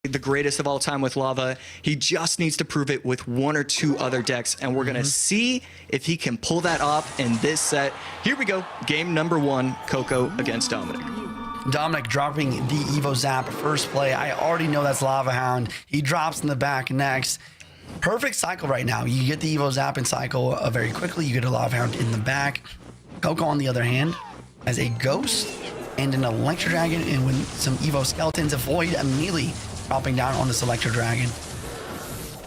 the greatest of all time with lava. He just needs to prove it with one or two other decks, and we're gonna see if he can pull that off in this set. Here we go, game number 1, Coco against Dominik. Dominik dropping the Evo Zap first play. I already know that's Lava Hound. He drops in the back next. Perfect cycle right now. You get the Evo Zap and cycle very quickly. You get a Lava Hound in the back. Coco, on the other hand, has a Ghost and an Electro Dragon, and with some Evo Skeletons, avoid immediately dropping down on this Electro Dragon.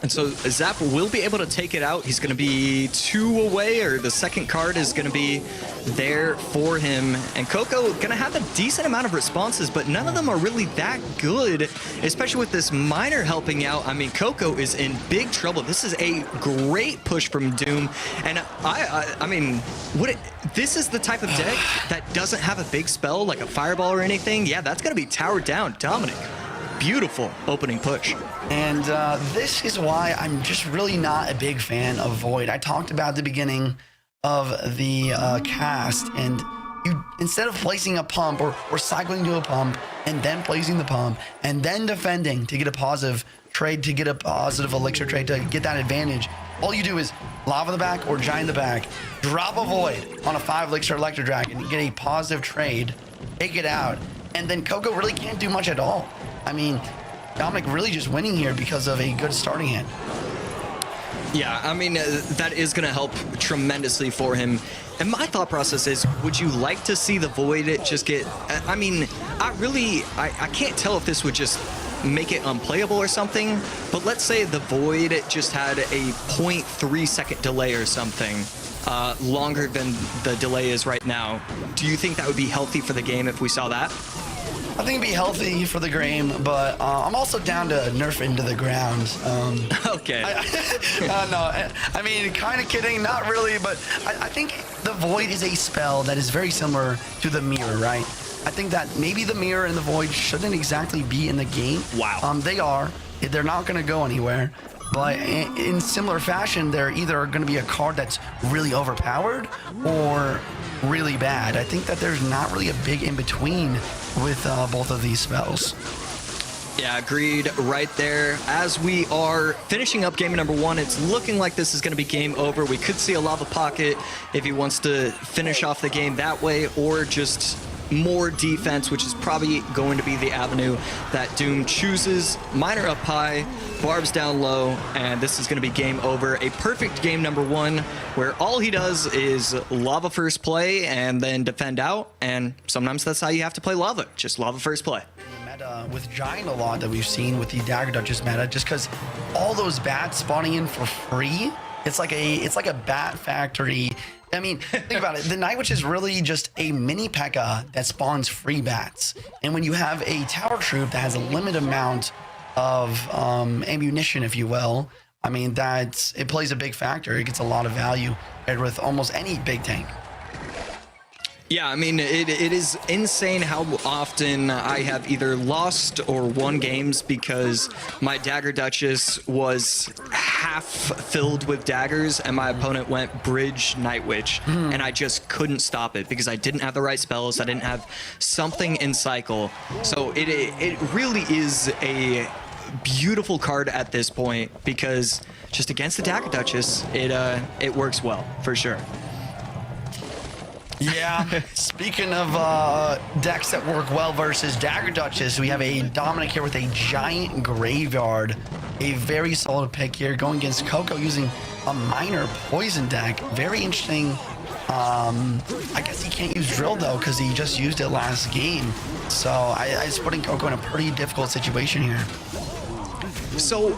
And so Zap will be able to take it out. He's going to be 2 away, or the second card is going to be there for him. And Coco going to have a decent amount of responses, but none of them are really that good, especially with this Miner helping out. I mean, Coco is in big trouble. This is a great push from Doom. And I mean, this is the type of deck that doesn't have a big spell like a Fireball or anything. Yeah, that's going to be towered down. Dominik. Beautiful opening push. And this is why I'm just really not a big fan of Void. I talked about at the beginning of the cast, and you, instead of placing a pump or cycling to a pump and then placing the pump and then defending to get a positive trade, to get a positive elixir trade, to get that advantage, all you do is Lava the back or Giant the back, drop a Void on a 5 elixir Electro Dragon, get a positive trade, take it out, and then Coco really can't do much at all. I mean, Dominik really just winning here because of a good starting hand. Yeah, I mean, that is going to help tremendously for him. And my thought process is, would you like to see the Void just get... I mean, I can't tell if this would just make it unplayable or something, but let's say the Void just had a 0.3 second delay or something, longer than the delay is right now. Do you think that would be healthy for the game if we saw that? I think it'd be healthy for the game, but I'm also down to nerf into the ground. Okay. No, I mean, kind of kidding, not really, but I think the Void is a spell that is very similar to the Mirror, right? I think that maybe the Mirror and the Void shouldn't exactly be in the game. Wow. They are. They're not going to go anywhere. But in similar fashion, they're either going to be a card that's really overpowered or really bad. I think that there's not really a big in-between with both of these spells. Yeah, agreed right there. As we are finishing up game number 1, it's looking like this is going to be game over. We could see a Lava Pocket if he wants to finish off the game that way, or just more defense, which is probably going to be the avenue that Doom chooses. Miner up high, Barbs down low, and this is going to be game over. A perfect game number 1, where all he does is Lava first play and then defend out, and sometimes that's how you have to play Lava, just Lava first play. Meta with Giant a lot that we've seen with the Dagger Duchess meta, just because all those bats spawning in for free, it's like a bat factory. I mean, think about it. The Night Witch is really just a mini P.E.K.K.A. that spawns free bats. And when you have a tower troop that has a limited amount of ammunition, if you will, I mean, it plays a big factor. It gets a lot of value paired with almost any big tank. Yeah, I mean, it is insane how often I have either lost or won games because my Dagger Duchess was half filled with daggers and my opponent went Bridge Night Witch, and I just couldn't stop it because I didn't have the right spells. I didn't have something in cycle. So it really is a beautiful card at this point because just against the Dagger Duchess, it works well, for sure. Yeah, speaking of decks that work well versus Dagger Duchess, we have a Dominik here with a Giant Graveyard. A very solid pick here, going against Coco using a Miner Poison deck. Very interesting. I guess he can't use Drill, though, because he just used it last game. So I was putting Coco in a pretty difficult situation here. So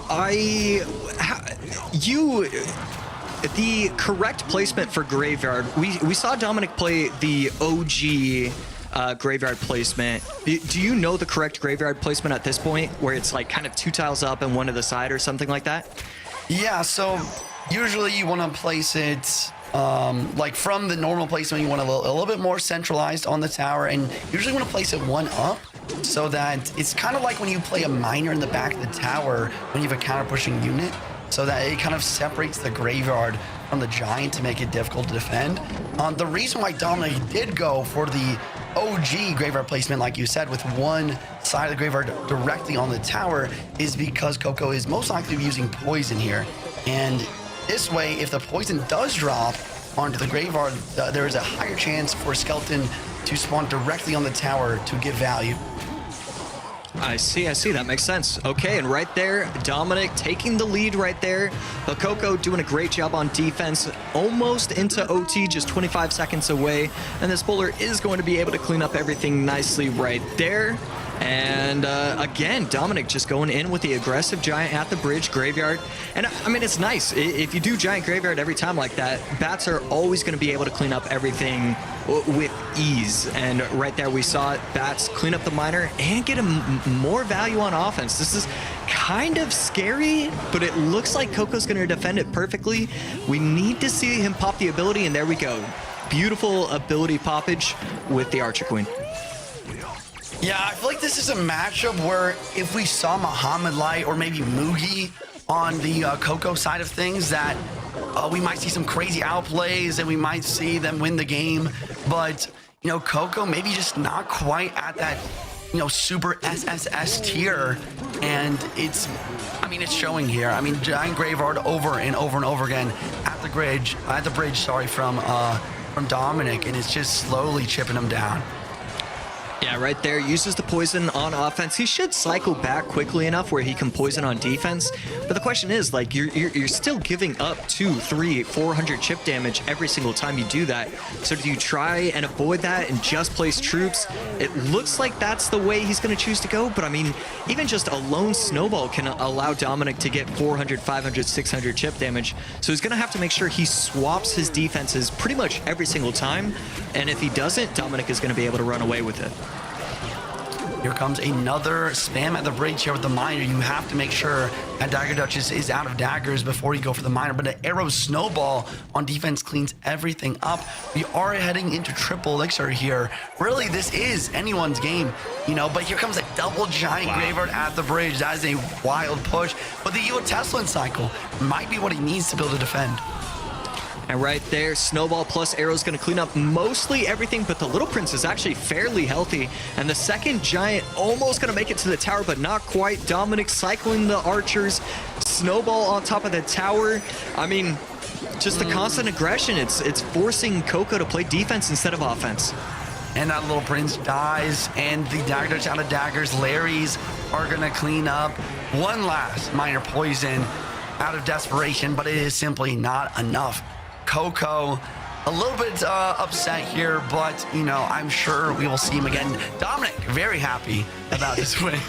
the correct placement for Graveyard, we saw Dominik play the OG Graveyard placement. Do you know the correct Graveyard placement at this point, where it's like kind of 2 tiles up and 1 to the side or something like that? Yeah, so usually you want to place it like from the normal placement. You want a little bit more centralized on the tower, and usually want to place it 1 up, so that it's kind of like when you play a Miner in the back of the tower when you have a counter pushing unit, so that it kind of separates the Graveyard from the Giant to make it difficult to defend. The reason why Dominik did go for the OG graveyard placement, like you said, with one side of the graveyard directly on the tower is because Coco is most likely using poison here. And this way, if the poison does drop onto the graveyard, there is a higher chance for a skeleton to spawn directly on the tower to give value. I see. That makes sense. Okay, and right there, Dominik taking the lead right there. But Coco doing a great job on defense, almost into OT, just 25 seconds away. And this bowler is going to be able to clean up everything nicely right there. And again, Dominik just going in with the aggressive Giant at the bridge graveyard. And I mean, it's nice. If you do Giant graveyard every time like that, bats are always going to be able to clean up everything with ease. And right there, we saw it. Bats clean up the miner and get him more value on offense. This is kind of scary, but it looks like Coco's going to defend it perfectly. We need to see him pop the ability, and there we go. Beautiful ability poppage with the Archer Queen. Yeah, I feel like this is a matchup where if we saw Muhammad Light or maybe Mugi on the Coco side of things, that we might see some crazy outplays and we might see them win the game. But, you know, Coco maybe just not quite at that, you know, super SSS tier. And it's showing here. I mean, Giant Graveyard over and over and over again at the bridge, from Dominik, and it's just slowly chipping him down. Yeah, right there, uses the poison on offense. He should cycle back quickly enough where he can poison on defense. But the question is, like, you're still giving up 200, 300, 400 chip damage every single time you do that. So do you try and avoid that and just place troops? It looks like that's the way he's going to choose to go. But I mean, even just a lone snowball can allow Dominik to get 400, 500, 600 chip damage. So he's going to have to make sure he swaps his defenses pretty much every single time. And if he doesn't, Dominik is going to be able to run away with it. Here comes another spam at the bridge here with the miner. You have to make sure that Dagger Duchess is out of daggers before you go for the miner. But an arrow snowball on defense cleans everything up. We are heading into triple elixir here. Really, this is anyone's game, you know. But here comes a double Giant Graveyard at the bridge. That is a wild push. But the Eo Teslan cycle might be what he needs to be able to defend. And right there, Snowball plus Arrow is going to clean up mostly everything, but the Little Prince is actually fairly healthy. And the second Giant almost going to make it to the tower, but not quite. Dominik cycling the archers. Snowball on top of the tower. I mean, just the constant aggression. It's forcing Coco to play defense instead of offense. And that Little Prince dies, and the Dagger Duchess out of daggers. Larry's are going to clean up one last minor poison out of desperation, but it is simply not enough. Coco, a little bit upset here, but, you know, I'm sure we will see him again. Dominik, very happy about this win.